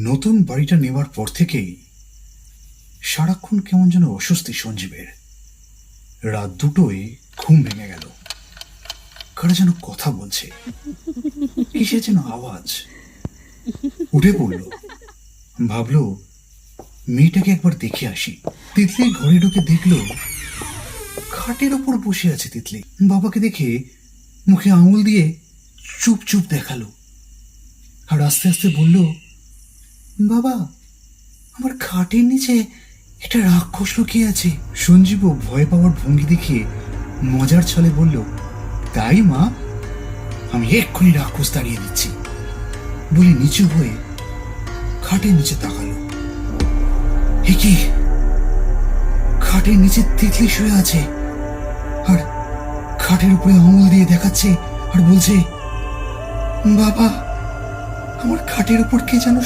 নতুন বাড়িটা নেবার পর থেকেই সারাক্ষণ কেমন যেন অস্বস্তি সঞ্জীবের। রাত দুটোয় ঘুম ভেঙে গেল। কারা যেন কথা বলছে, কিসের যেন আওয়াজ। উঠে পড়ল, ভাবলো মেয়েটাকে একবার দেখে আসি। তিতলি ঘরে ঢুকে দেখল খাটের ওপর বসে আছে তিতলি। বাবাকে দেখে মুখে আঙুল দিয়ে চুপ চুপ দেখালো আর আস্তে আস্তে বলল, বাবা, আমার খাটের নিচে একটা রাক্ষস লুকিয়ে আছে। সঞ্জীবও ভয় পাওয়ার ভঙ্গি দেখিয়ে মজার ছলে বলল, তাই মা? আমি এক্ষুনি রাক্ষস তাড়িয়ে দিচ্ছি বলে নিচু হয়ে খাটের নিচে তাকালো। এ কি, খাটের নিচে তিতলি শুয়ে আছে আর খাটের উপরে আঙুল দিয়ে দেখাচ্ছে আর বলছে, বাবা, আমার খাটের উপর কে যেন